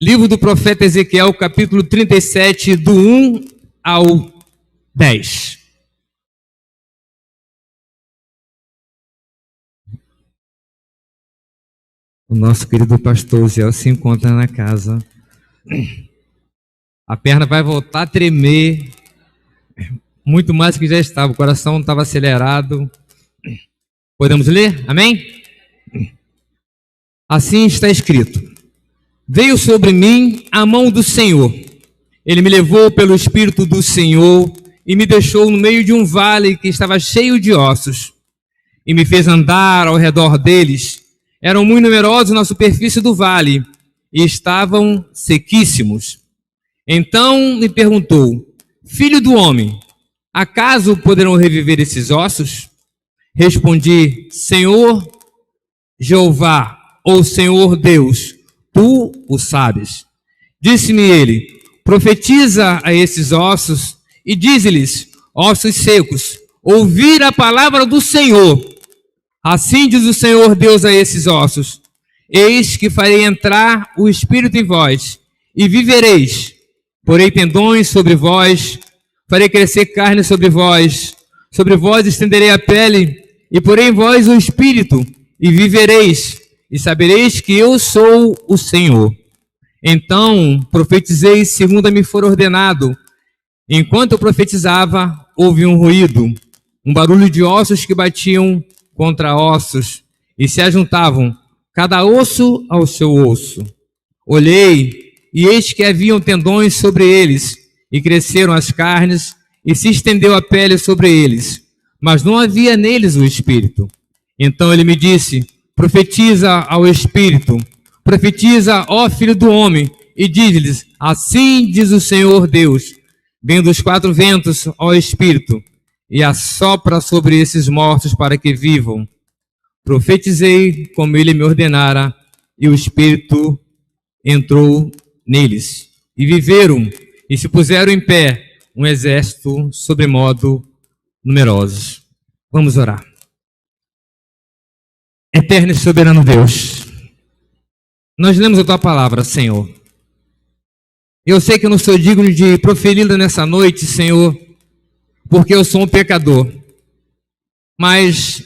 Livro do profeta Ezequiel, capítulo 37, do 1 ao 10. O nosso querido pastor Zé se encontra na casa. A perna vai voltar a tremer, muito mais que já estava, o coração estava acelerado. Podemos ler? Amém? Assim está escrito: veio sobre mim a mão do Senhor. Ele me levou pelo Espírito do Senhor e me deixou no meio de um vale que estava cheio de ossos. E me fez andar ao redor deles. Eram muito numerosos na superfície do vale e estavam sequíssimos. Então me perguntou: filho do homem, acaso poderão reviver esses ossos? Respondi: Senhor Jeová, ou Senhor Deus, tu o sabes. Disse-me ele: profetiza a esses ossos e dize-lhes: ossos secos, ouvir a palavra do Senhor. Assim diz o Senhor Deus a esses ossos: eis que farei entrar o Espírito em vós, e vivereis. Porei tendões sobre vós, farei crescer carne sobre vós estenderei a pele, e porei em vós o Espírito, e vivereis, e sabereis que eu sou o Senhor. Então profetizei segundo me for ordenado. Enquanto eu profetizava, houve um ruído, um barulho de ossos que batiam contra ossos e se ajuntavam, cada osso ao seu osso. Olhei, e eis que haviam tendões sobre eles, e cresceram as carnes, e se estendeu a pele sobre eles, mas não havia neles o Espírito. Então ele me disse: profetiza ao Espírito, profetiza, ó filho do homem, e diz-lhes: assim diz o Senhor Deus, vem dos quatro ventos, ó Espírito, e assopra sobre esses mortos para que vivam. Profetizei como ele me ordenara, e o Espírito entrou neles, e viveram, e se puseram em pé, um exército sobremodo numerosos. Vamos orar. Eterno e soberano Deus, nós lemos a Tua palavra, Senhor. Eu sei que eu não sou digno de proferi-la nessa noite, Senhor, porque eu sou um pecador. Mas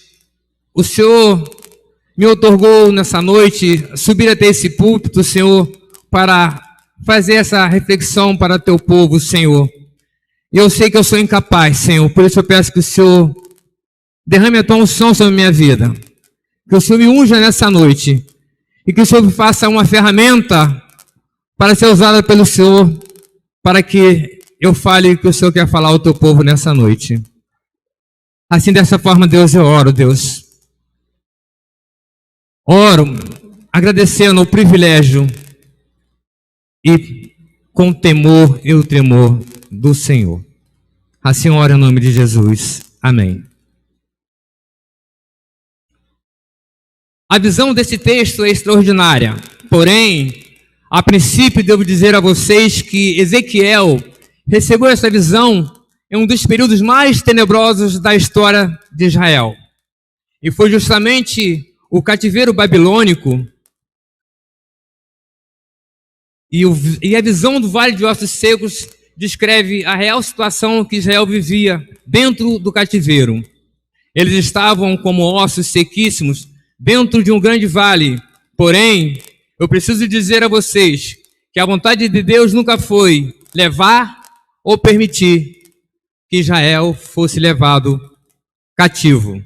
o Senhor me outorgou nessa noite subir até esse púlpito, Senhor, para fazer essa reflexão para Teu povo, Senhor. Eu sei que eu sou incapaz, Senhor, por isso eu peço que o Senhor derrame a Tua unção sobre a minha vida. Que o Senhor me unja nessa noite e que o Senhor faça uma ferramenta para ser usada pelo Senhor, para que eu fale o que o Senhor quer falar ao Teu povo nessa noite. Assim, dessa forma, Deus, eu oro, Deus. Oro agradecendo o privilégio e com temor e o tremor do Senhor. Assim oro em nome de Jesus. Amém. A visão desse texto é extraordinária, porém, a princípio devo dizer a vocês que Ezequiel recebeu essa visão em um dos períodos mais tenebrosos da história de Israel. E foi justamente o cativeiro babilônico e a visão do Vale de Ossos Secos descreve a real situação que Israel vivia dentro do cativeiro. Eles estavam como ossos sequíssimos dentro de um grande vale. Porém, eu preciso dizer a vocês que a vontade de Deus nunca foi levar ou permitir que Israel fosse levado cativo.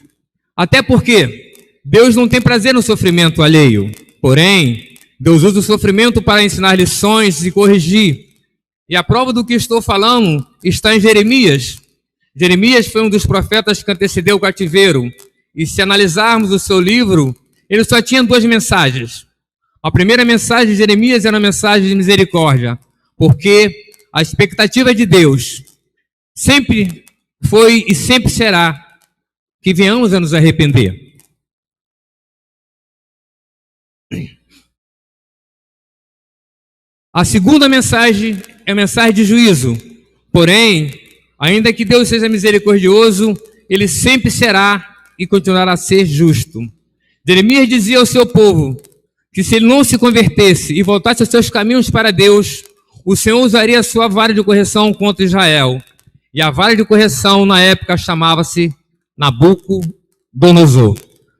Até porque Deus não tem prazer no sofrimento alheio. Porém, Deus usa o sofrimento para ensinar lições e corrigir. E a prova do que estou falando está em Jeremias. Jeremias foi um dos profetas que antecedeu o cativeiro. E se analisarmos o seu livro, ele só tinha duas mensagens. A primeira mensagem de Jeremias era uma mensagem de misericórdia, porque a expectativa de Deus sempre foi e sempre será que venhamos a nos arrepender. A segunda mensagem é a mensagem de juízo. Porém, ainda que Deus seja misericordioso, Ele sempre será e continuará a ser justo. Jeremias dizia ao seu povo que que se ele não se convertesse e voltasse aos seus caminhos para Deus, o Senhor usaria a sua vara de correção contra Israel. E a vara de correção na época chamava-se Nabucodonosor,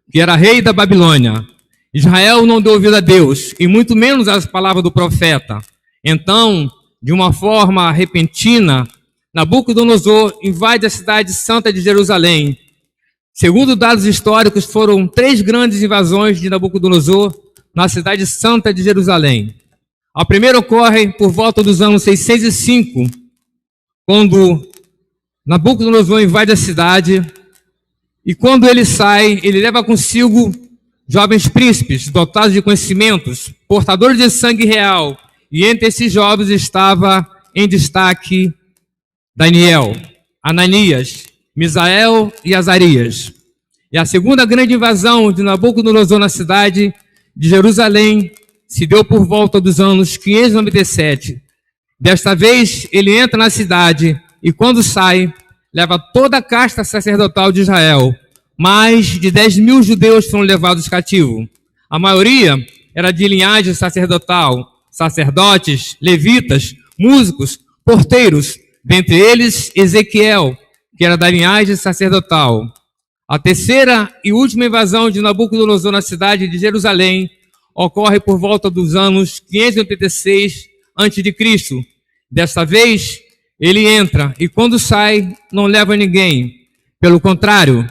que era rei da Babilônia. Israel não deu ouvido a Deus, e muito menos às palavras do profeta. Então, de uma forma repentina, Nabucodonosor invade a cidade santa de Jerusalém. Segundo dados históricos, foram 3 grandes invasões de Nabucodonosor na cidade santa de Jerusalém. A primeira ocorre por volta dos anos 605, quando Nabucodonosor invade a cidade, e quando ele sai, ele leva consigo jovens príncipes, dotados de conhecimentos, portadores de sangue real, e entre esses jovens estava em destaque Daniel, Ananias, Misael e Azarias. E a segunda grande invasão de Nabucodonosor na cidade de Jerusalém se deu por volta dos anos 597. Desta vez, ele entra na cidade e, quando sai, leva toda a casta sacerdotal de Israel. Mais de 10.000 judeus foram levados cativos. A maioria era de linhagem sacerdotal, sacerdotes, levitas, músicos, porteiros, dentre eles Ezequiel, que era da linhagem sacerdotal. A terceira e última invasão de Nabucodonosor na cidade de Jerusalém ocorre por volta dos anos 586 a.C. Desta vez, ele entra e, quando sai, não leva ninguém. Pelo contrário,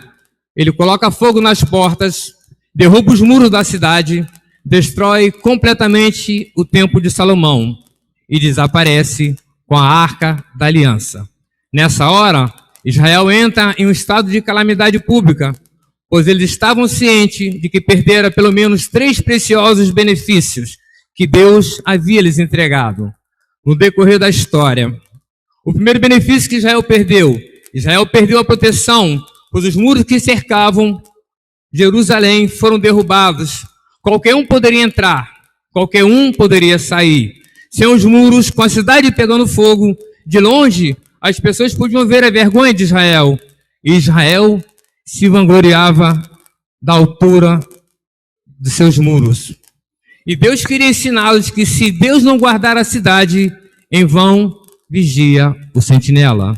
ele coloca fogo nas portas, derruba os muros da cidade, destrói completamente o templo de Salomão e desaparece com a Arca da Aliança. Nessa hora, Israel entra em um estado de calamidade pública, pois eles estavam cientes de que perdera pelo menos 3 preciosos benefícios que Deus havia lhes entregado no decorrer da história. O primeiro benefício que Israel perdeu a proteção, pois os muros que cercavam Jerusalém foram derrubados. Qualquer um poderia entrar, qualquer um poderia sair. Sem os muros, com a cidade pegando fogo, de longe as pessoas podiam ver a vergonha de Israel. E Israel se vangloriava da altura de seus muros. E Deus queria ensiná-los que, se Deus não guardar a cidade, em vão vigia o sentinela.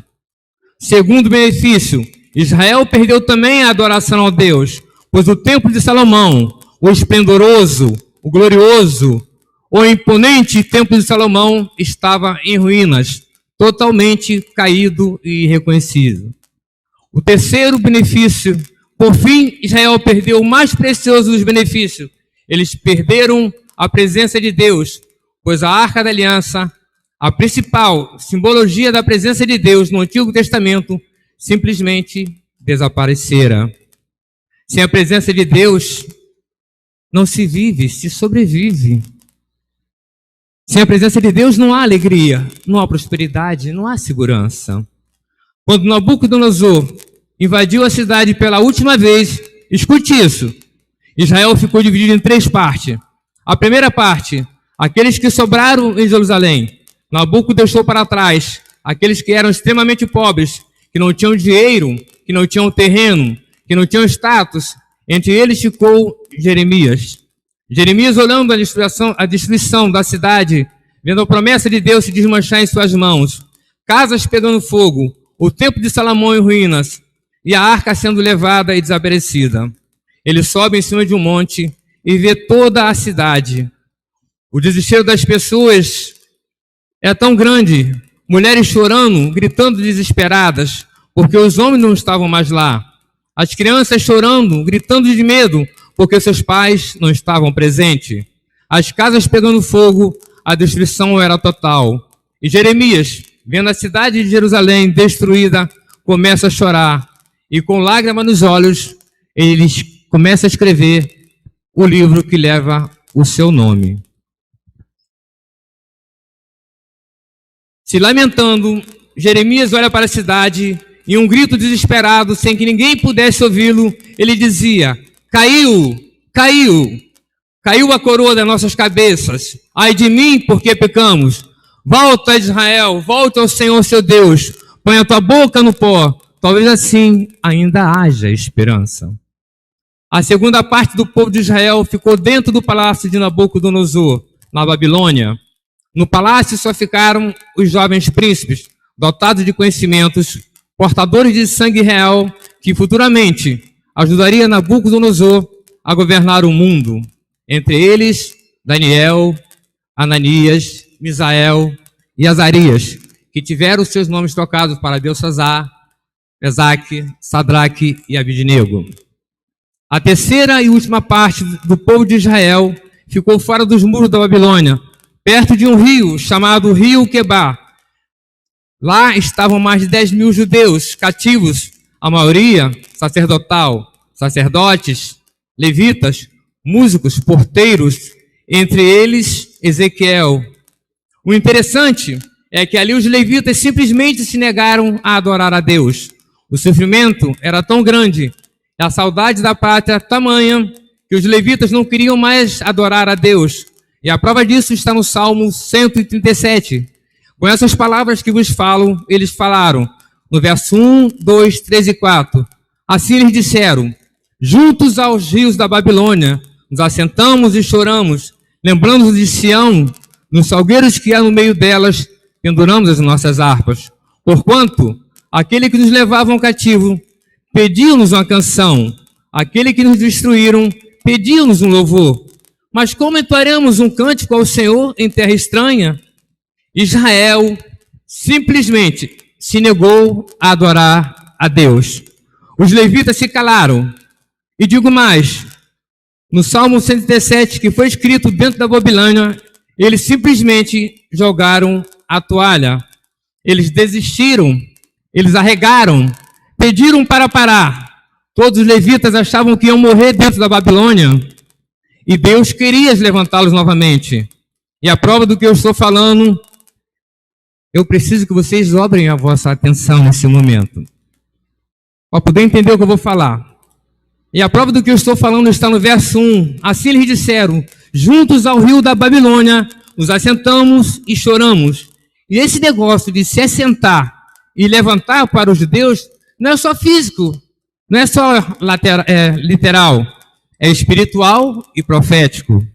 Segundo benefício, Israel perdeu também a adoração a Deus, pois o templo de Salomão, o esplendoroso, o glorioso, o imponente templo de Salomão estava em ruínas, totalmente caído e irreconhecido. O terceiro benefício, por fim, Israel perdeu o mais precioso dos benefícios. Eles perderam a presença de Deus, pois a Arca da Aliança, a principal simbologia da presença de Deus no Antigo Testamento, simplesmente desaparecera. Sem a presença de Deus, não se vive, se sobrevive. Sem a presença de Deus não há alegria, não há prosperidade, não há segurança. Quando Nabucodonosor invadiu a cidade pela última vez, escute isso, Israel ficou dividido em 3 partes. A primeira parte, aqueles que sobraram em Jerusalém. Nabucodonosor deixou para trás aqueles que eram extremamente pobres, que não tinham dinheiro, que não tinham terreno, que não tinham status. Entre eles ficou Jeremias. Jeremias, olhando a destruição da cidade, vendo a promessa de Deus se desmanchar em suas mãos, casas pegando fogo, o templo de Salomão em ruínas e a arca sendo levada e desaparecida. Ele sobe em cima de um monte e vê toda a cidade. O desespero das pessoas é tão grande, mulheres chorando, gritando desesperadas, porque os homens não estavam mais lá. As crianças chorando, gritando de medo, porque seus pais não estavam presentes. As casas pegando fogo, a destruição era total. E Jeremias, vendo a cidade de Jerusalém destruída, começa a chorar. E com lágrimas nos olhos, ele começa a escrever o livro que leva o seu nome. Se lamentando, Jeremias olha para a cidade e um grito desesperado, sem que ninguém pudesse ouvi-lo, ele dizia: caiu, caiu, caiu a coroa das nossas cabeças. Ai de mim, porque pecamos. Volta, Israel, volta ao Senhor seu Deus. Põe a tua boca no pó. Talvez assim ainda haja esperança. A segunda parte do povo de Israel ficou dentro do palácio de Nabucodonosor, na Babilônia. No palácio só ficaram os jovens príncipes, dotados de conhecimentos, portadores de sangue real, que futuramente ajudaria Nabucodonosor a governar o mundo. Entre eles, Daniel, Ananias, Misael e Azarias, que tiveram seus nomes trocados para Beltesazar, Mesaque, Sadraque e Abidnego. A terceira e última parte do povo de Israel ficou fora dos muros da Babilônia, perto de um rio chamado Rio Quebar. Lá estavam mais de 10.000 judeus cativos, a maioria sacerdotal, sacerdotes, levitas, músicos, porteiros, entre eles Ezequiel. O interessante é que ali os levitas simplesmente se negaram a adorar a Deus. O sofrimento era tão grande, a saudade da pátria tamanha, que os levitas não queriam mais adorar a Deus. E a prova disso está no Salmo 137. Com essas palavras que vos falo, eles falaram, no verso 1, 2, 3 e 4. Assim eles disseram: juntos aos rios da Babilônia, nos assentamos e choramos, lembrando-nos de Sião, nos salgueiros que há no meio delas, penduramos as nossas harpas. Porquanto, aquele que nos levava cativo pediu-nos uma canção, aquele que nos destruíram pediu-nos um louvor. Mas como entoaremos um cântico ao Senhor em terra estranha? Israel simplesmente se negou a adorar a Deus. Os levitas se calaram. E digo mais, no Salmo 117, que foi escrito dentro da Babilônia, eles simplesmente jogaram a toalha. Eles desistiram, eles arregaram, pediram para parar. Todos os levitas achavam que iam morrer dentro da Babilônia. E Deus queria levantá-los novamente. E a prova do que eu estou falando, eu preciso que vocês dobrem a vossa atenção nesse momento, para poder entender o que eu vou falar. E a prova do que eu estou falando está no verso 1. Assim eles disseram: juntos ao rio da Babilônia, nos assentamos e choramos. E esse negócio de se assentar e levantar para os judeus não é só físico, não é só literal, é espiritual e profético.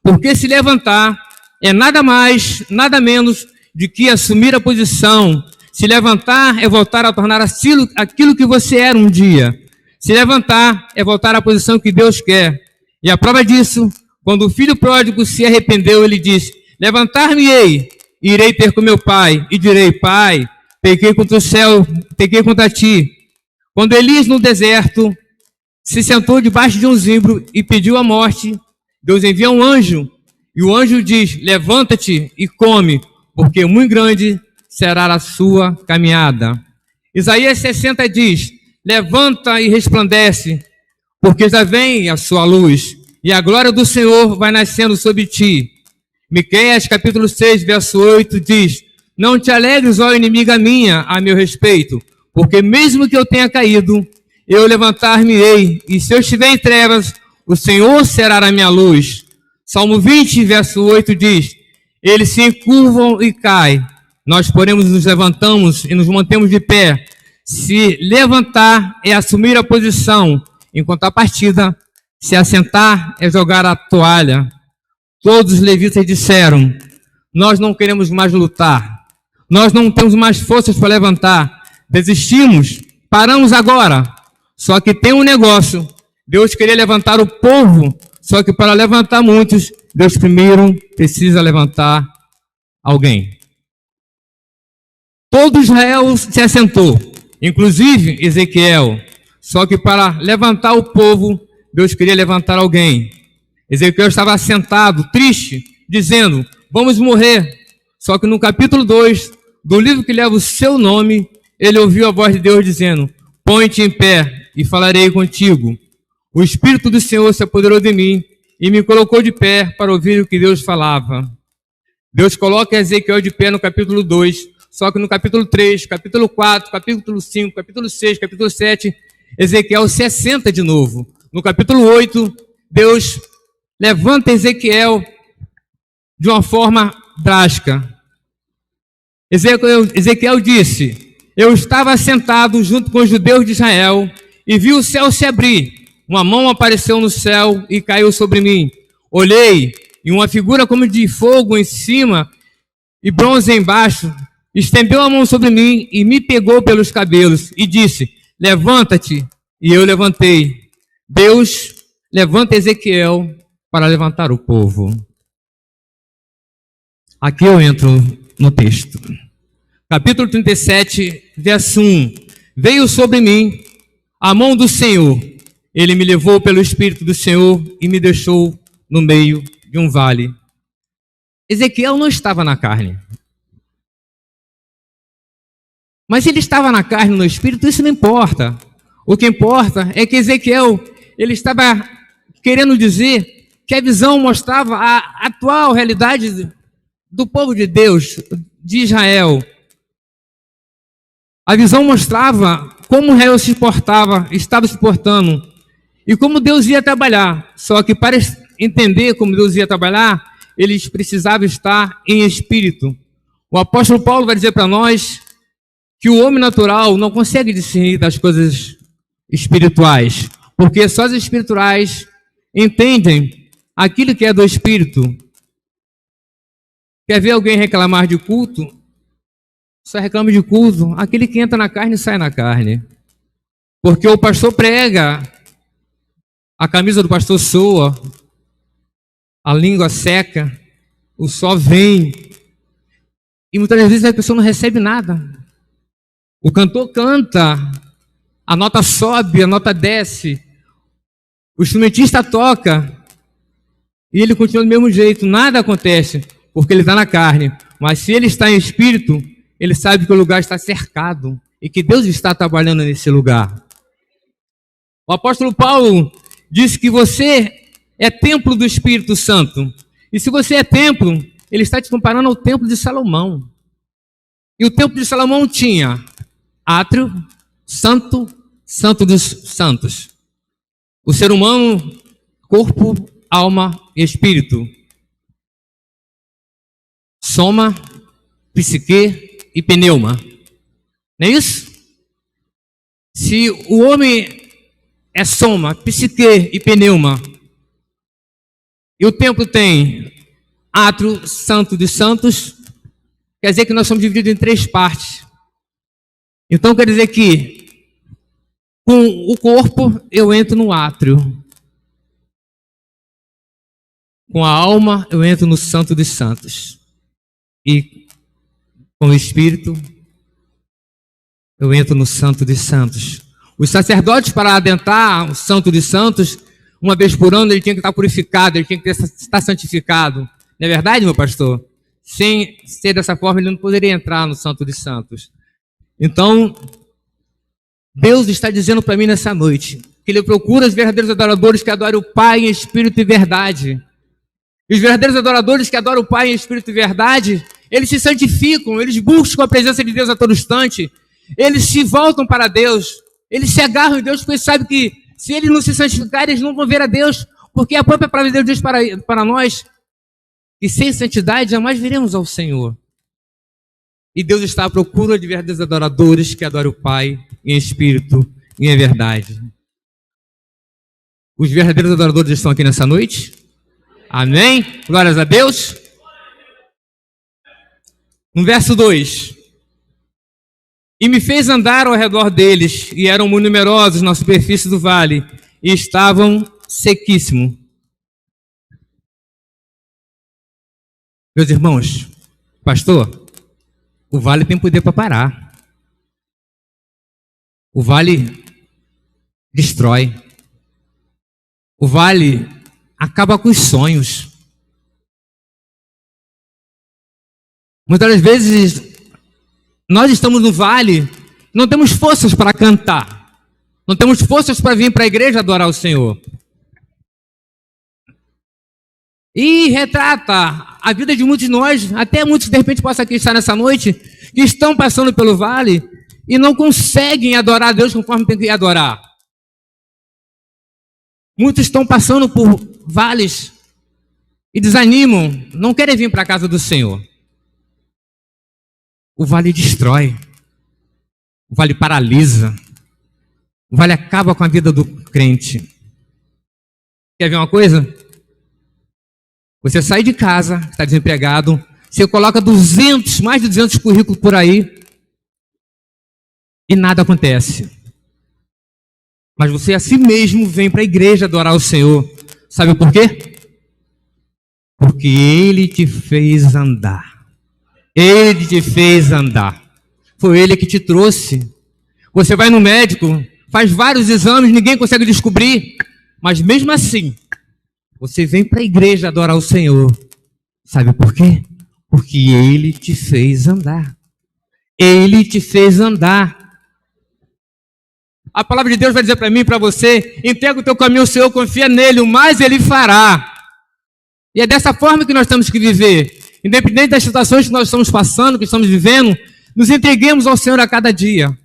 Porque se levantar é nada mais, nada menos de que assumir a posição. Se levantar é voltar a tornar aquilo que você era um dia. Se levantar é voltar à posição que Deus quer. E a prova disso, quando o filho pródigo se arrependeu, ele disse: levantar-me-ei, e irei ter com meu pai, e direi: pai, pequei contra o céu, pequei contra ti. Quando Elias no deserto se sentou debaixo de um zimbro e pediu a morte, Deus envia um anjo, e o anjo diz: levanta-te e come, porque muito grande será a sua caminhada. Isaías 60 diz: levanta e resplandece, porque já vem a sua luz, e a glória do Senhor vai nascendo sobre ti. Miqueias capítulo 6, verso 8 diz: não te alegres, ó inimiga minha, a meu respeito, porque mesmo que eu tenha caído, eu levantar-me-ei, e se eu estiver em trevas, o Senhor será a minha luz. Salmo 20, verso 8 diz: eles se encurvam e caem, nós, porém, nos levantamos e nos mantemos de pé. Se levantar é assumir a posição, em contrapartida, se assentar é jogar a toalha. Todos os levitas disseram: nós não queremos mais lutar, nós não temos mais forças para levantar, desistimos, paramos agora. Só que tem um negócio: Deus queria levantar o povo, só que para levantar muitos, Deus primeiro precisa levantar alguém. Todo Israel se assentou, inclusive Ezequiel. Só que para levantar o povo, Deus queria levantar alguém. Ezequiel estava sentado, triste, dizendo: vamos morrer. Só que no capítulo 2 do livro que leva o seu nome, ele ouviu a voz de Deus dizendo: põe-te em pé e falarei contigo. O Espírito do Senhor se apoderou de mim e me colocou de pé para ouvir o que Deus falava. Deus coloca Ezequiel de pé no capítulo 2, só que no capítulo 3, capítulo 4, capítulo 5, capítulo 6, capítulo 7, Ezequiel se assenta de novo. No capítulo 8, Deus levanta Ezequiel de uma forma drástica. Ezequiel disse: eu estava sentado junto com os judeus de Israel e vi o céu se abrir. uma mão apareceu no céu e caiu sobre mim. Olhei, e uma figura como de fogo em cima e bronze embaixo estendeu a mão sobre mim e me pegou pelos cabelos e disse: levanta-te. E eu levantei. Deus levanta Ezequiel para levantar o povo. Aqui eu entro no texto. Capítulo 37, verso 1. Veio sobre mim a mão do Senhor. Ele me levou pelo Espírito do Senhor e me deixou no meio de um vale. Ezequiel não estava na carne. Mas ele estava na carne, no Espírito, isso não importa. O que importa é que Ezequiel, ele estava querendo dizer que a visão mostrava a atual realidade do povo de Deus, de Israel. A visão mostrava como Israel se portava, estava se portando, e como Deus ia trabalhar. Só que para entender como Deus ia trabalhar, eles precisavam estar em espírito. O apóstolo Paulo vai dizer para nós que o homem natural não consegue discernir das coisas espirituais, porque só os espirituais entendem aquilo que é do espírito. Quer ver alguém reclamar de culto? Só reclama de culto aquele que entra na carne e sai na carne. Porque o pastor prega, a camisa do pastor soa, a língua seca, o sol vem, e muitas vezes a pessoa não recebe nada. O cantor canta, a nota sobe, a nota desce, o instrumentista toca, e ele continua do mesmo jeito, nada acontece, porque ele está na carne. Mas se ele está em espírito, ele sabe que o lugar está cercado e que Deus está trabalhando nesse lugar. O apóstolo Paulo disse que você é templo do Espírito Santo. E se você é templo, ele está te comparando ao templo de Salomão. E o templo de Salomão tinha átrio, santo, santo dos santos. O ser humano, corpo, alma e espírito. Soma, psique e pneuma. Não é isso? Se o homem é soma, psique e pneuma, e o templo tem átrio, santo dos santos, quer dizer que nós somos divididos em 3 partes. Então quer dizer que com o corpo eu entro no átrio, com a alma eu entro no santo dos santos, e com o espírito eu entro no santo dos santos. Os sacerdotes, para adentrar o santo dos santos, uma vez por ano, ele tinha que estar purificado, ele tinha que estar santificado. Não é verdade, meu pastor? Sem ser dessa forma, ele não poderia entrar no santo dos santos. Então, Deus está dizendo para mim nessa noite que Ele procura os verdadeiros adoradores que adoram o Pai em espírito e verdade. E os verdadeiros adoradores que adoram o Pai em espírito e verdade, eles se santificam, eles buscam a presença de Deus a todo instante, eles se voltam para Deus, eles se agarram em Deus, porque eles sabem que se eles não se santificarem, eles não vão ver a Deus, porque a própria palavra de Deus diz para nós que sem santidade jamais veremos ao Senhor. E Deus está à procura de verdadeiros adoradores que adoram o Pai em espírito e em verdade. Os verdadeiros adoradores estão aqui nessa noite? Amém? Glórias a Deus. No verso 2. E me fez andar ao redor deles, e eram muito numerosos na superfície do vale, e estavam sequíssimos. Meus irmãos, pastor, o vale tem poder para parar. O vale destrói. O vale acaba com os sonhos. Muitas vezes nós estamos no vale, não temos forças para cantar, não temos forças para vir para a igreja adorar o Senhor. E retrata a vida de muitos de nós, até muitos que de repente possam aqui estar nessa noite, que estão passando pelo vale e não conseguem adorar a Deus conforme tem que adorar. Muitos estão passando por vales e desanimam, não querem vir para a casa do Senhor. O vale destrói, o vale paralisa, o vale acaba com a vida do crente. Quer ver uma coisa? Você sai de casa, está desempregado, você coloca mais de 200 currículos por aí e nada acontece. Mas você assim mesmo vem para a igreja adorar o Senhor. Sabe por quê? Porque Ele te fez andar. Ele te fez andar. Foi Ele que te trouxe. Você vai no médico, faz vários exames, ninguém consegue descobrir. Mas mesmo assim, você vem para a igreja adorar o Senhor. Sabe por quê? Porque Ele te fez andar. Ele te fez andar. A palavra de Deus vai dizer para mim e para você: entrega o teu caminho ao Senhor, confia nele, o mais Ele fará. E é dessa forma que nós temos que viver. Independente das situações que nós estamos passando, que estamos vivendo, nos entreguemos ao Senhor a cada dia.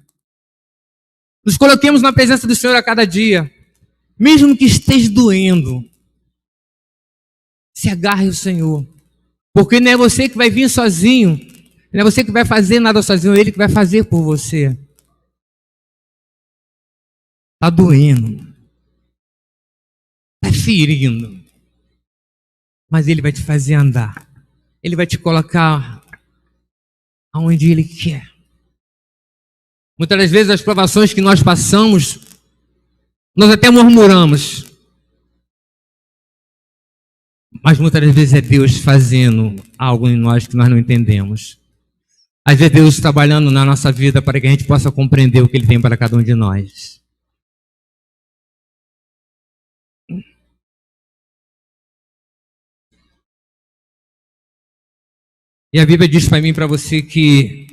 Nos coloquemos na presença do Senhor a cada dia. Mesmo que esteja doendo, se agarre ao Senhor. Porque não é você que vai vir sozinho, não é você que vai fazer nada sozinho, é Ele que vai fazer por você. Está doendo, está ferindo, mas Ele vai te fazer andar. Ele vai te colocar aonde Ele quer. Muitas das vezes as provações que nós passamos, nós até murmuramos. Mas muitas das vezes é Deus fazendo algo em nós que nós não entendemos. Às vezes Deus trabalhando na nossa vida para que a gente possa compreender o que Ele tem para cada um de nós. E a Bíblia diz para mim e para você que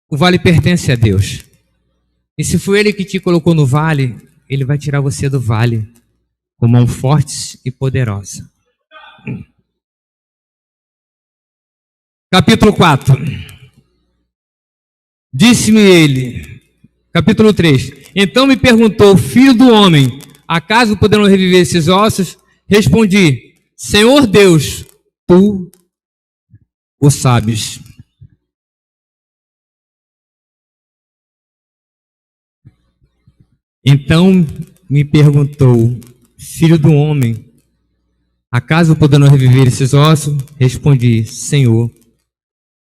o vale pertence a Deus. E se foi Ele que te colocou no vale, Ele vai tirar você do vale com mão forte e poderosa. Capítulo 4. Disse-me ele, capítulo 3. Então me perguntou: filho do homem, acaso poderão reviver esses ossos? Respondi: Senhor Deus, tu o sabes. Então me perguntou: filho do homem, acaso poderão reviver esses ossos? Respondi: Senhor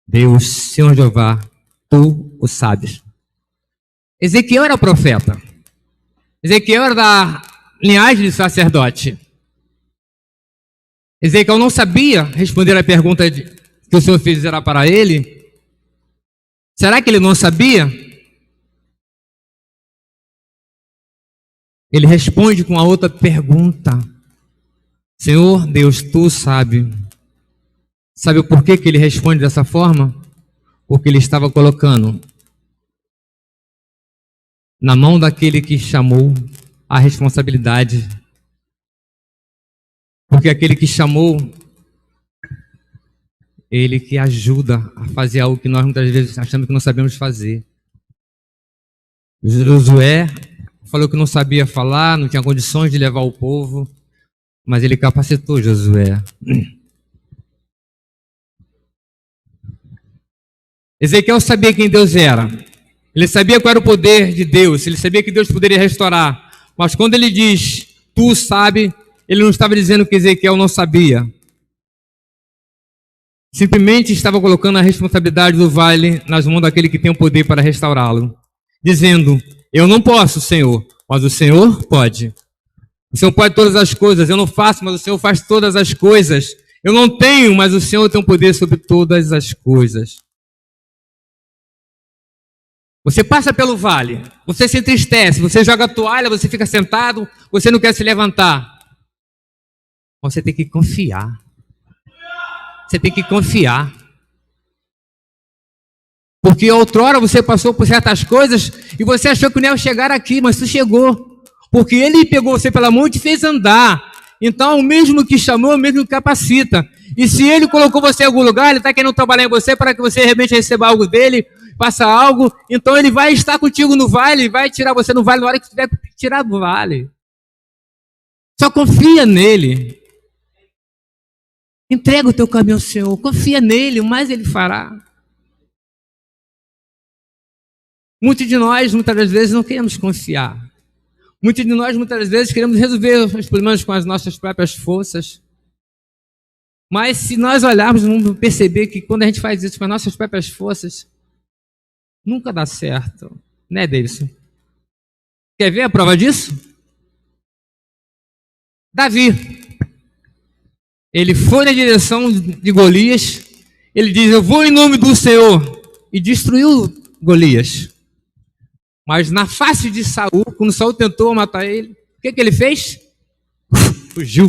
Deus, Senhor Jeová, tu o sabes. Ezequiel era profeta. Ezequiel era da linhagem de sacerdote. Ezequiel não sabia responder a pergunta que o Senhor fez para ele. Será que ele não sabia? Ele responde com a outra pergunta: Senhor Deus, tu sabe. Sabe o porquê que ele responde dessa forma? Porque ele estava colocando na mão daquele que chamou a responsabilidade. Porque aquele que chamou, ele que ajuda a fazer algo que nós muitas vezes achamos que não sabemos fazer. Josué falou que não sabia falar, não tinha condições de levar o povo, mas ele capacitou Josué. Ezequiel sabia quem Deus era. Ele sabia qual era o poder de Deus. Ele sabia que Deus poderia restaurar. Mas quando ele diz, tu sabe, ele não estava dizendo que Ezequiel não sabia. Simplesmente estava colocando a responsabilidade do vale nas mãos daquele que tem o poder para restaurá-lo. Dizendo, eu não posso, Senhor, mas o Senhor pode. O Senhor pode todas as coisas. Eu não faço, mas o Senhor faz todas as coisas. Eu não tenho, mas o Senhor tem o poder sobre todas as coisas. Você passa pelo vale, você se entristece, você joga a toalha, você fica sentado, você não quer se levantar. Você tem que confiar. Você tem que confiar. Porque outrora você passou por certas coisas e você achou que não ia chegar aqui, mas você chegou. Porque Ele pegou você pela mão e te fez andar. Então, o mesmo que chamou, o mesmo que capacita. E se Ele colocou você em algum lugar, Ele está querendo trabalhar em você para que você realmente receba algo dEle, faça algo, então Ele vai estar contigo no vale, vai tirar você no vale na hora que tiver que tirar do vale. Só confia nele. Entrega o teu caminho ao Senhor, confia nele, o mais Ele fará. Muitos de nós, muitas das vezes, não queremos confiar. Muitos de nós, muitas vezes, queremos resolver os problemas com as nossas próprias forças. Mas se nós olharmos, vamos perceber que quando a gente faz isso com as nossas próprias forças, nunca dá certo. Né, Davidson? Quer ver a prova disso? Davi. Ele foi na direção de Golias. Ele diz, eu vou em nome do Senhor. E destruiu Golias. Mas na face de Saul, quando Saul tentou matar ele, o que ele fez? Fugiu.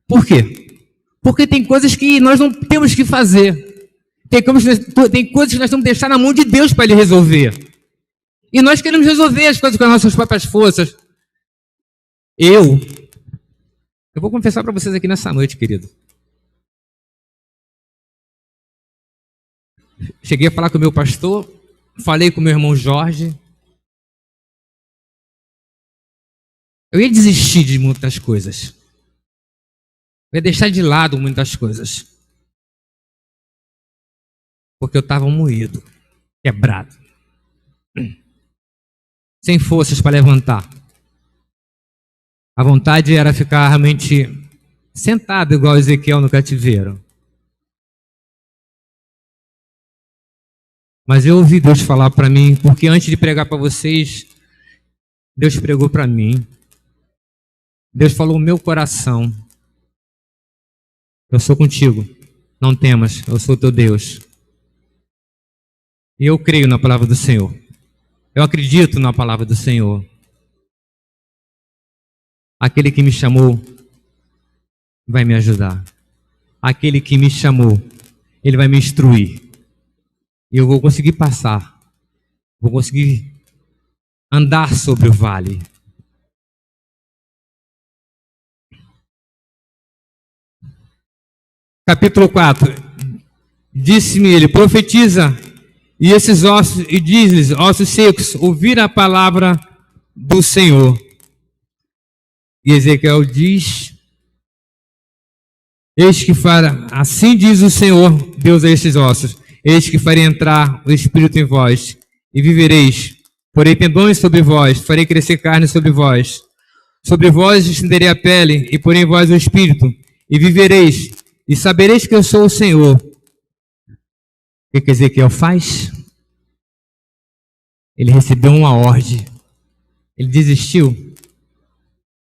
Por quê? Porque tem coisas que nós não temos que fazer. Tem coisas que nós temos que deixar na mão de Deus para Ele resolver. E nós queremos resolver as coisas com as nossas próprias forças. Eu vou confessar para vocês aqui nessa noite, querido. Cheguei a falar com o meu pastor, falei com o meu irmão Jorge. Eu ia desistir de muitas coisas. Eu ia deixar de lado muitas coisas. Porque eu estava moído, quebrado. Sem forças para levantar. A vontade era ficar realmente sentado igual Ezequiel no cativeiro. Mas eu ouvi Deus falar para mim, porque antes de pregar para vocês, Deus pregou para mim. Deus falou no meu coração. Eu sou contigo, não temas, eu sou teu Deus. E eu creio na palavra do Senhor. Eu acredito na palavra do Senhor. Aquele que me chamou vai me ajudar. Aquele que me chamou, ele vai me instruir. E eu vou conseguir passar. Vou conseguir andar sobre o vale. Capítulo 4. Disse-me ele, profetiza, e esses ossos, e diz-lhes, ossos secos, ouviram a palavra do Senhor. E Ezequiel diz, eis que fará, assim diz o Senhor, Deus a estes ossos, eis que farei entrar o Espírito em vós, e vivereis, porei tendões sobre vós, farei crescer carne sobre vós estenderei a pele, e porei em vós o Espírito, e vivereis, e sabereis que eu sou o Senhor. O que Ezequiel faz? Ele recebeu uma ordem. Ele desistiu.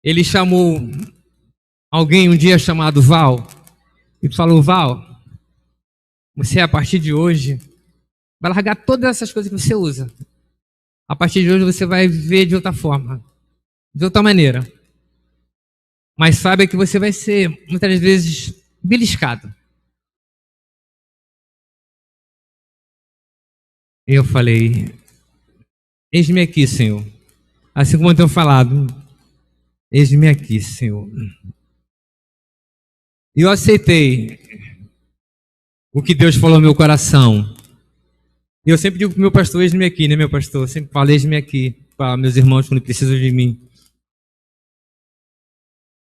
Ele chamou alguém um dia chamado Val e falou, Val, você a partir de hoje vai largar todas essas coisas que você usa. A partir de hoje você vai viver de outra forma, de outra maneira. Mas saiba que você vai ser muitas vezes beliscado. Eu falei, eis-me aqui, Senhor. Assim como eu tenho falado, eis-me aqui, Senhor. E eu aceitei o que Deus falou no meu coração. E eu sempre digo para o meu pastor, eis-me aqui, né, meu pastor? Eu sempre falo, eis-me aqui, para meus irmãos quando precisam de mim.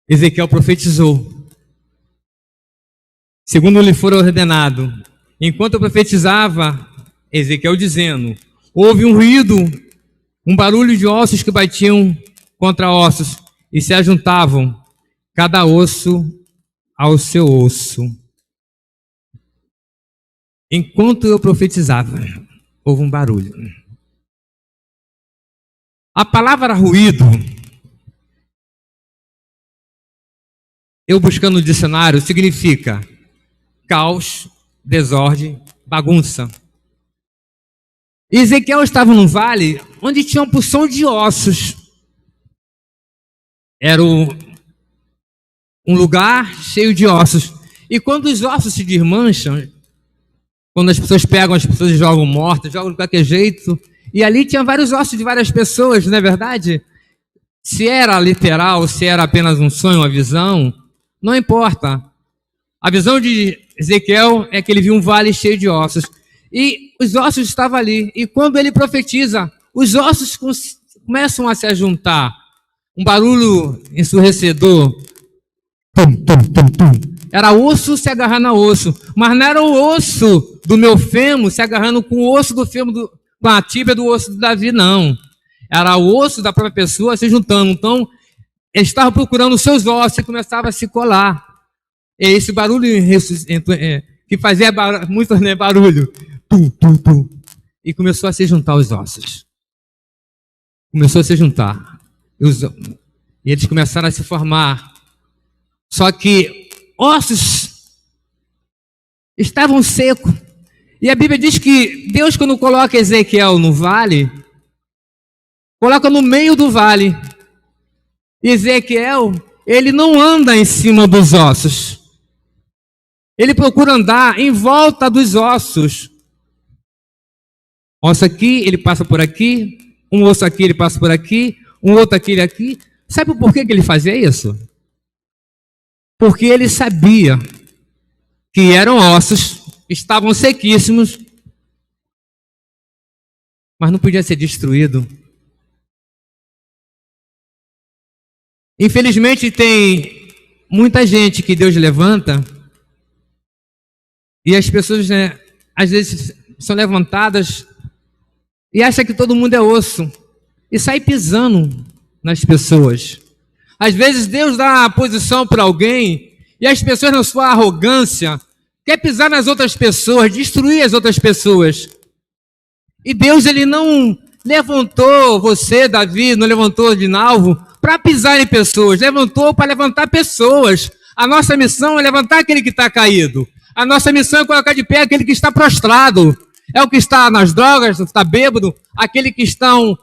Ezequiel profetizou. Segundo lhe for ordenado. Enquanto eu profetizava, Ezequiel dizendo, houve um ruído, um barulho de ossos que batiam contra ossos e se ajuntavam, cada osso ao seu osso. Enquanto eu profetizava, houve um barulho. A palavra ruído, eu buscando no dicionário, significa caos, desordem, bagunça. Ezequiel estava num vale onde tinha uma porção de ossos. Era um lugar cheio de ossos. E quando os ossos se desmancham, quando as pessoas pegam, as pessoas jogam mortas, jogam de qualquer jeito. E ali tinha vários ossos de várias pessoas, não é verdade? Se era literal, se era apenas um sonho, uma visão, não importa. A visão de Ezequiel é que ele viu um vale cheio de ossos. E os ossos estavam ali. E quando ele profetiza, os ossos começam a se ajuntar. Um barulho ensurdecedor. Tum, tum, tum, tum. Era osso se agarrando a osso. Mas não era o osso do meu fêmur se agarrando com o osso do fêmur, com a tíbia do osso de Davi, não. Era o osso da própria pessoa se juntando. Então, ele estava procurando os seus ossos e começava a se colar. É esse barulho que fazia muito, né, barulho. Tum, tum, tum. E começou a se juntar os ossos. Começou a se juntar. E eles começaram a se formar. Só que ossos estavam secos. E a Bíblia diz que Deus, quando coloca Ezequiel no vale, coloca no meio do vale. E Ezequiel, ele não anda em cima dos ossos. Ele procura andar em volta dos ossos. Osso aqui, ele passa por aqui. Um osso aqui, ele passa por aqui. Um outro aqui, ele aqui. Sabe por que ele fazia isso? Porque ele sabia que eram ossos, estavam sequíssimos, mas não podia ser destruído. Infelizmente tem muita gente que Deus levanta e as pessoas, né, às vezes são levantadas e acham que todo mundo é osso e sai pisando nas pessoas. Às vezes Deus dá a posição para alguém e as pessoas, na sua arrogância, quer pisar nas outras pessoas, destruir as outras pessoas. E Deus, ele não levantou você, Davi, não levantou Dinalvo para pisar em pessoas, levantou para levantar pessoas. A nossa missão é levantar aquele que está caído. A nossa missão é colocar de pé aquele que está prostrado. É o que está nas drogas, está bêbado, aquele que estão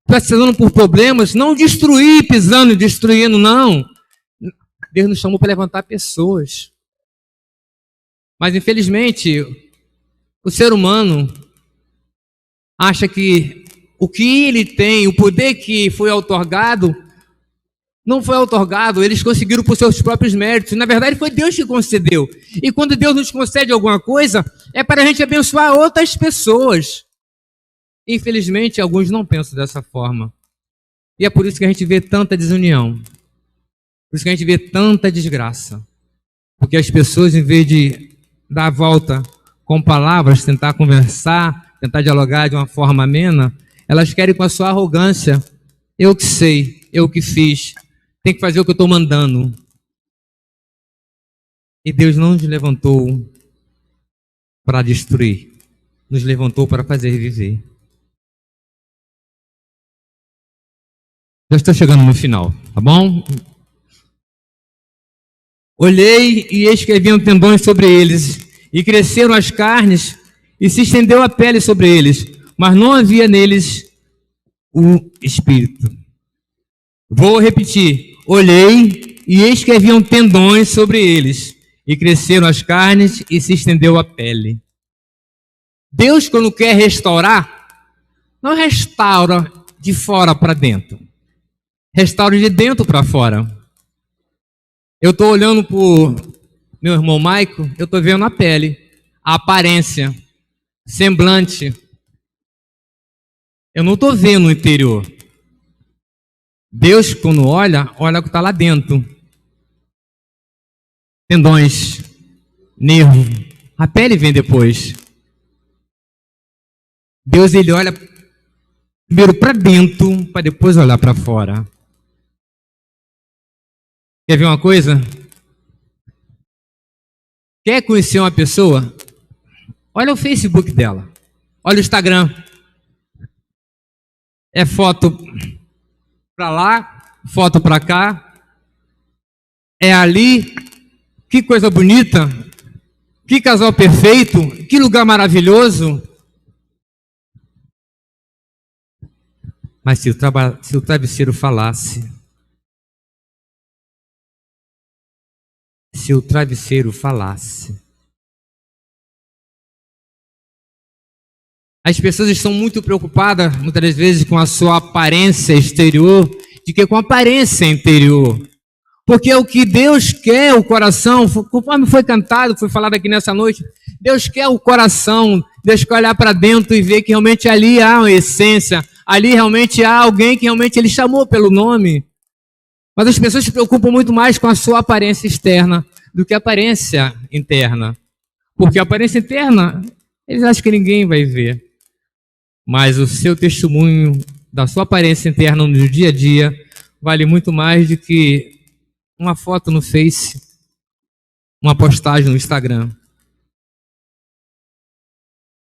passando por problemas, não destruir, pisando, destruindo, não. Deus nos chamou para levantar pessoas. Mas, infelizmente, o ser humano acha que o que ele tem, o poder que foi outorgado, não foi outorgado, eles conseguiram por seus próprios méritos. Na verdade, foi Deus que concedeu. E quando Deus nos concede alguma coisa, é para a gente abençoar outras pessoas. Infelizmente, alguns não pensam dessa forma. E é por isso que a gente vê tanta desunião. Por isso que a gente vê tanta desgraça. Porque as pessoas, em vez de dar a volta com palavras, tentar conversar, tentar dialogar de uma forma amena, elas querem com a sua arrogância. Eu que sei, eu que fiz, tem que fazer o que eu estou mandando. E Deus não nos levantou para destruir, nos levantou para fazer viver. Já estou chegando no final, tá bom? Olhei e eis que haviam tendões sobre eles, e cresceram as carnes, e se estendeu a pele sobre eles, mas não havia neles o espírito. Vou repetir. Olhei e eis que haviam tendões sobre eles, e cresceram as carnes, e se estendeu a pele. Deus, quando quer restaurar, não restaura de fora para dentro. Restaura de dentro para fora. Eu estou olhando para o meu irmão Maico, eu estou vendo a pele, a aparência, semblante. Eu não estou vendo o interior. Deus, quando olha o que está lá dentro. Tendões, nervo. A pele vem depois. Deus, ele olha primeiro para dentro, para depois olhar para fora. Quer ver uma coisa? Quer conhecer uma pessoa? Olha o Facebook dela. Olha o Instagram. É foto para lá, foto para cá. É ali. Que coisa bonita. Que casal perfeito. Que lugar maravilhoso. Mas se o travesseiro falasse, se o travesseiro falasse, as pessoas estão muito preocupadas, muitas das vezes, com a sua aparência exterior, de que com a aparência interior. Porque é o que Deus quer, o coração, conforme foi cantado, foi falado aqui nessa noite, Deus quer o coração, Deus quer olhar para dentro e ver que realmente ali há uma essência, ali realmente há alguém que realmente Ele chamou pelo nome. Mas as pessoas se preocupam muito mais com a sua aparência externa do que a aparência interna. Porque a aparência interna, eles acham que ninguém vai ver. Mas o seu testemunho da sua aparência interna no dia a dia vale muito mais do que uma foto no Face, uma postagem no Instagram.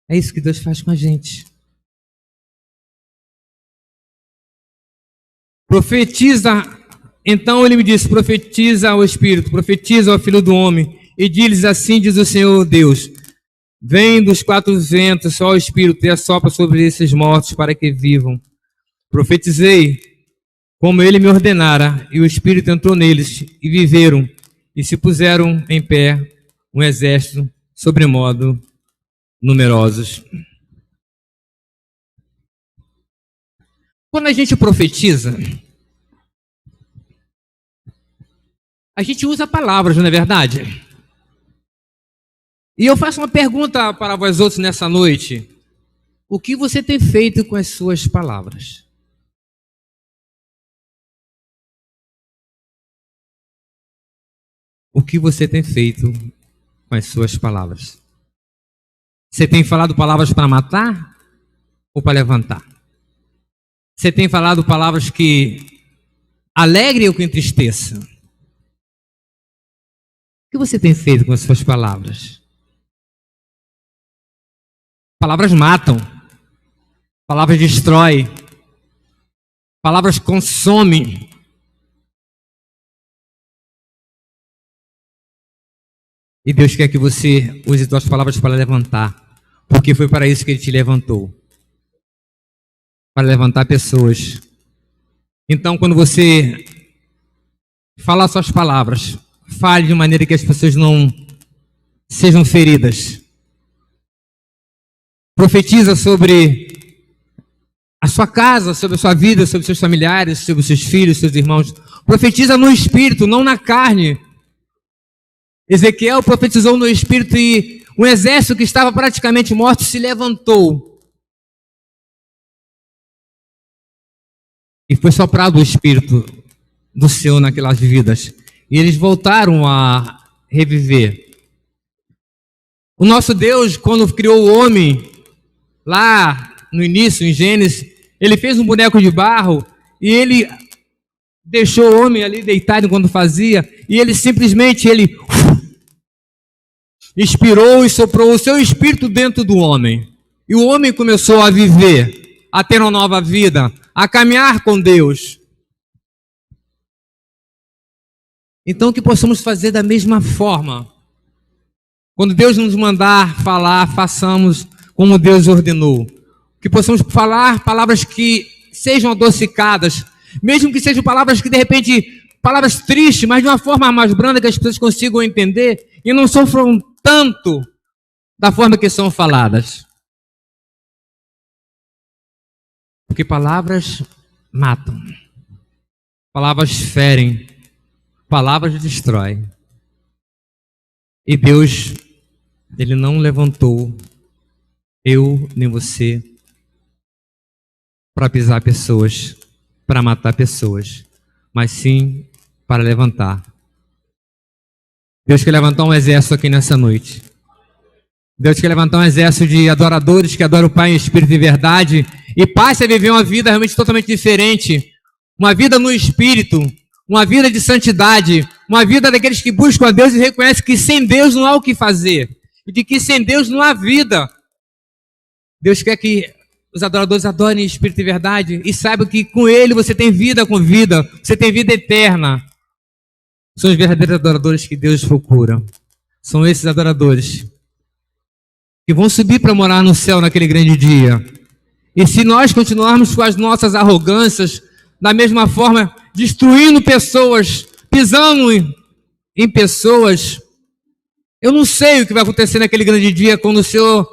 É isso que Deus faz com a gente. Profetiza, então ele me disse, profetiza ao Espírito, profetiza ao Filho do Homem, e diz assim, diz o Senhor Deus, vem dos quatro ventos, só o Espírito, e assopra sobre esses mortos para que vivam. Profetizei, como ele me ordenara, e o Espírito entrou neles, e viveram, e se puseram em pé um exército sobremodo numerosos. Quando a gente profetiza, a gente usa palavras, não é verdade? E eu faço uma pergunta para vós outros nessa noite. O que você tem feito com as suas palavras? O que você tem feito com as suas palavras? Você tem falado palavras para matar ou para levantar? Você tem falado palavras que alegrem ou que entristeçam? O que você tem feito com as suas palavras? Palavras matam, palavras destroem, palavras consomem. E Deus quer que você use suas palavras para levantar, porque foi para isso que Ele te levantou, para levantar pessoas. Então, quando você falar suas palavras, fale de maneira que as pessoas não sejam feridas. Profetiza sobre a sua casa, sobre a sua vida, sobre seus familiares, sobre seus filhos, seus irmãos. Profetiza no Espírito, não na carne. Ezequiel profetizou no Espírito e um exército que estava praticamente morto se levantou. E foi soprado o Espírito do Senhor naquelas vidas. E eles voltaram a reviver. O nosso Deus, quando criou o homem, lá no início, em Gênesis, Ele fez um boneco de barro e Ele deixou o homem ali deitado enquanto fazia, e Ele simplesmente, inspirou e soprou o seu Espírito dentro do homem. E o homem começou a viver, a ter uma nova vida, a caminhar com Deus. Então que possamos fazer da mesma forma. Quando Deus nos mandar falar, façamos como Deus ordenou. Que possamos falar palavras que sejam adocicadas, mesmo que sejam palavras que de repente, palavras tristes, mas de uma forma mais branda que as pessoas consigam entender e não sofram tanto da forma que são faladas. Porque palavras matam, palavras ferem, palavras destroem. E Deus, Ele não levantou eu nem você para pisar pessoas, para matar pessoas, mas sim para levantar. Deus quer levantar um exército aqui nessa noite. Deus quer levantar um exército de adoradores que adoram o Pai em espírito e verdade e passe a viver uma vida realmente totalmente diferente, uma vida no espírito, uma vida de santidade, uma vida daqueles que buscam a Deus e reconhecem que sem Deus não há o que fazer e de que sem Deus não há vida. Deus quer que os adoradores adorem em espírito e verdade e saibam que com Ele você tem vida com vida, você tem vida eterna. São os verdadeiros adoradores que Deus procura. São esses adoradores que vão subir para morar no céu naquele grande dia. E se nós continuarmos com as nossas arrogâncias, da mesma forma, destruindo pessoas, pisando em pessoas, eu não sei o que vai acontecer naquele grande dia quando o Senhor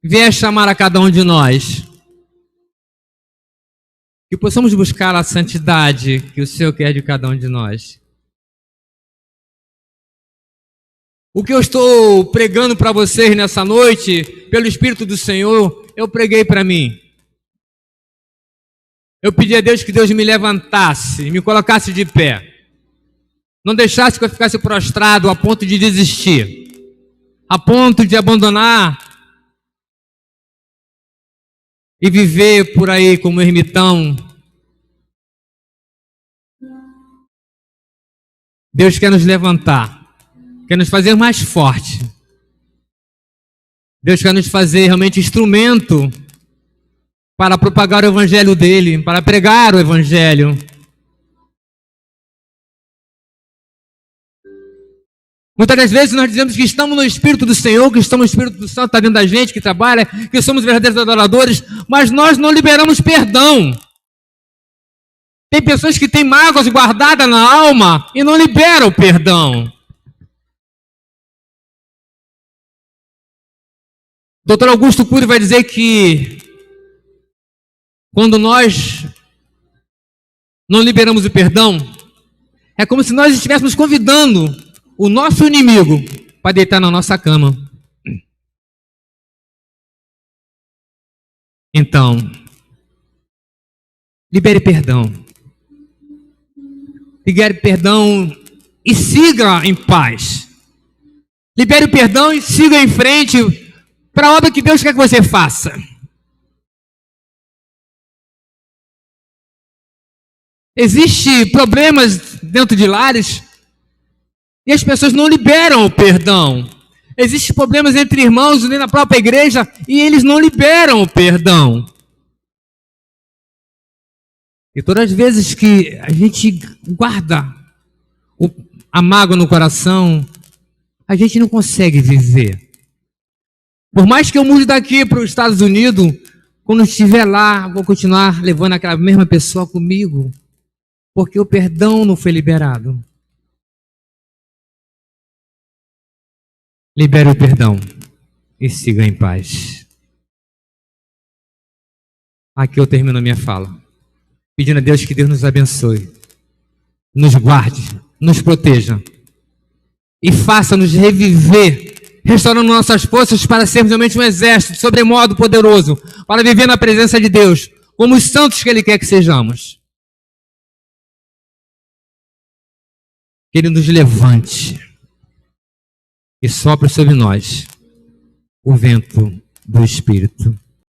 vier chamar a cada um de nós. Que possamos buscar a santidade que o Senhor quer de cada um de nós. O que eu estou pregando para vocês nessa noite, pelo Espírito do Senhor, eu preguei para mim. Eu pedi a Deus que Deus me levantasse, me colocasse de pé. Não deixasse que eu ficasse prostrado a ponto de desistir, a ponto de abandonar e viver por aí como ermitão. Deus quer nos levantar, quer nos fazer mais forte. Deus quer nos fazer realmente instrumento para propagar o evangelho dele, para pregar o evangelho. Muitas das vezes nós dizemos que estamos no Espírito do Senhor, que estamos no Espírito do Santo, está dentro da gente, que trabalha, que somos verdadeiros adoradores, mas nós não liberamos perdão. Tem pessoas que têm mágoas guardadas na alma e não liberam o perdão. Dr. Augusto Cury vai dizer que quando nós não liberamos o perdão, é como se nós estivéssemos convidando o nosso inimigo para deitar na nossa cama. Então, libere perdão. Libere perdão e siga em paz. Libere o perdão e siga em frente para a obra que Deus quer que você faça. Existem problemas dentro de lares e as pessoas não liberam o perdão. Existem problemas entre irmãos nem na própria igreja e eles não liberam o perdão. E todas as vezes que a gente guarda a mágoa no coração, a gente não consegue viver. Por mais que eu mude daqui para os Estados Unidos, quando estiver lá, vou continuar levando aquela mesma pessoa comigo, porque o perdão não foi liberado. Libere o perdão e siga em paz. Aqui eu termino a minha fala, pedindo a Deus que Deus nos abençoe, nos guarde, nos proteja e faça-nos reviver, restaurando nossas forças para sermos realmente um exército sobremodo poderoso, para viver na presença de Deus, como os santos que Ele quer que sejamos. Que Ele nos levante e sopre sobre nós o vento do Espírito.